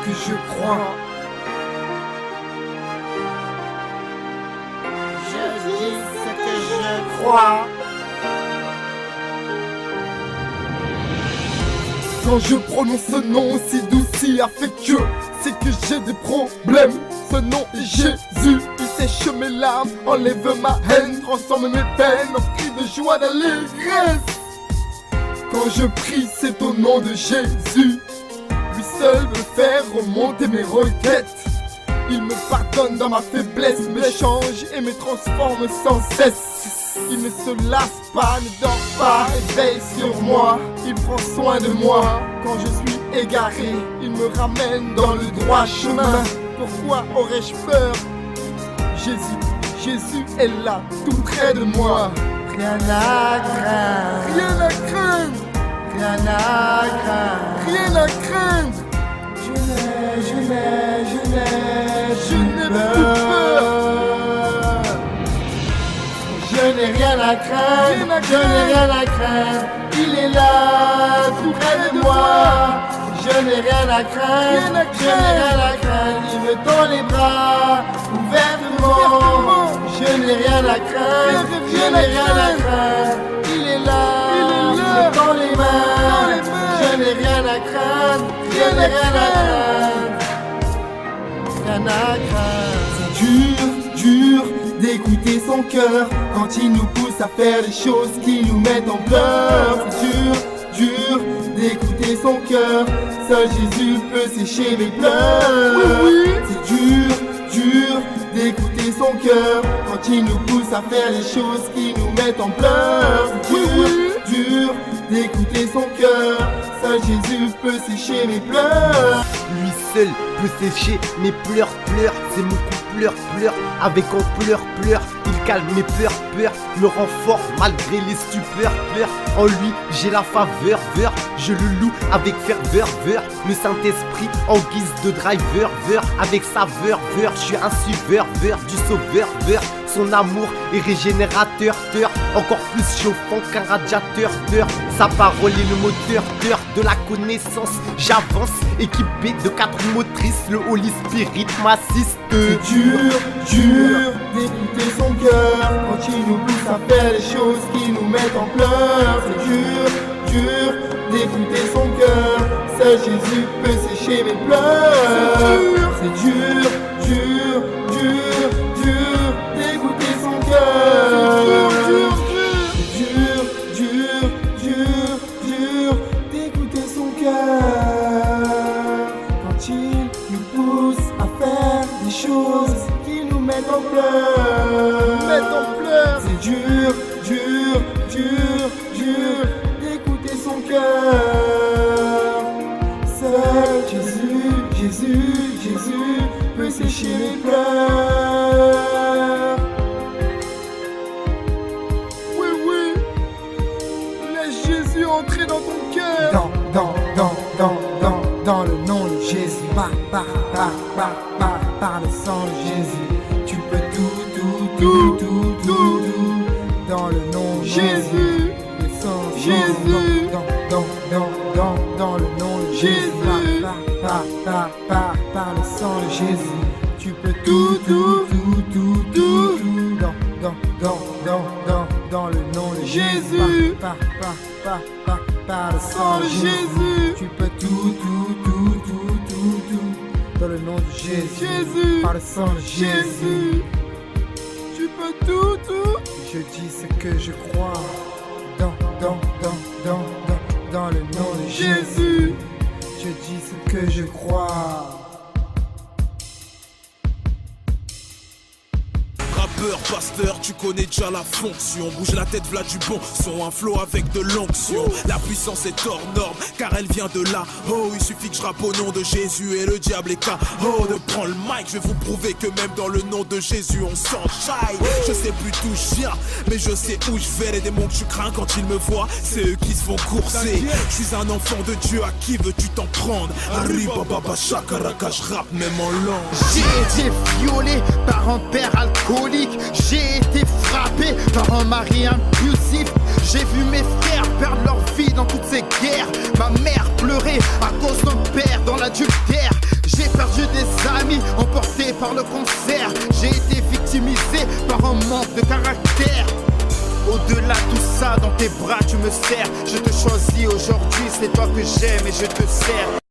que je crois. Je dis ce que je crois. Quand je prononce ce nom aussi doux, si affectueux, c'est que j'ai des problèmes. Ce nom est Jésus, il sèche mes larmes, enlève ma haine, transforme mes peines en cris de joie d'allégresse. Quand je prie, c'est au nom de Jésus. Lui seul veut faire remonter mes requêtes. Il me pardonne dans ma faiblesse, me change et me transforme sans cesse. Il ne se lasse pas, ne dort pas, et veille sur moi. Il prend soin de moi quand je suis égaré. Il me ramène dans le droit chemin. Pourquoi aurais-je peur? Jésus est là, tout près de moi. Rien à craindre. Rien à craindre. Rien à craindre. Rien à craindre. Je n'ai plus peur. Je n'ai rien à craindre. Je n'ai rien à craindre. Il est là, tout près de moi. Je n'ai rien à craindre. Je n'ai rien à craindre. Il me tend les bras ouvertement. Je n'ai rien à craindre. Je n'ai rien à craindre. Il est là, il me tend les mains. Je n'ai rien à craindre. Je n'ai rien à craindre. Rien à craindre. C'est dur d'écouter son cœur quand il nous pousse à faire des choses qui nous mettent en pleurs. C'est dur d'écouter son cœur. Seul Jésus peut sécher mes pleurs. C'est dur d'écouter son cœur quand il nous pousse à faire des choses qui nous mettent en pleurs. C'est dur d'écouter son cœur. Seul Jésus peut sécher mes pleurs. Lui seul peut sécher mes pleurs. C'est mon cou pleure. Avec ampleur, il calme mes peurs. Me rend fort malgré les stupeurs. En lui j'ai la faveur. Je le loue avec ferveur. Le Saint-Esprit en guise de driver. Avec saveur. Je suis un suiveur du sauveur. Son amour est régénérateur. Encore plus chauffant qu'un radiateur. Sa parole est le moteur de la connaissance. J'avance équipé de 4 motrices. Le Holy Spirit m'assiste. C'est dur d'écouter son cœur quand il nous pousse à faire des choses qui nous mettent en pleurs. C'est dur d'écouter son cœur. Seul Jésus peut sécher mes pleurs. C'est dur d'écouter son cœur. C'est dur d'écouter son cœur quand il nous pousse à faire des choses qui nous mettent en pleurs. C'est dur d'écouter son cœur. Seul Jésus peut sécher mes pleurs. Oui, laisse Jésus entrer dans ton cœur. Dans le nom de Jésus, par le sang de Jésus, tu peux tout. Dans le nom de Jésus, le sang de Jésus, dans le nom de Jésus, par le sang de Jésus, tu peux tout. Dans le nom de Jésus, par le sang de Jésus, tu peux tout. Dans le nom de Jésus, par le sang de Jésus, tu peux tout. Je dis ce que je crois. Dans le nom de Jésus, je dis ce que je crois. Rappeur, pasteur, tu connais déjà la fonction. Bouge la tête, v'là du bon son, un flow avec de l'onction. La puissance est hors norme, car elle vient de là. Oh, il suffit que je rappe au nom de Jésus et le diable est KO. De prendre le mic, je vais vous prouver que même dans le nom de Jésus, on s'enchaille. Je sais plus d'où je viens, mais je sais où je vais. Les démons que tu crains quand ils me voient, c'est eux qui se font courser. Je suis un enfant de Dieu, à qui veux-tu t'en prendre? Arriba baba shakaraka, je rappe même en langue. J'ai été violé par un père alcoolique. J'ai été frappé par un mari impulsif. J'ai vu mes frères perdre leur vie dans toutes ces guerres. Ma mère pleurait à cause d'un père dans l'adultère. J'ai caractère. Au-delà tout ça, dans tes bras tu me serres. Je te choisis aujourd'hui, c'est toi que j'aime et je te sers.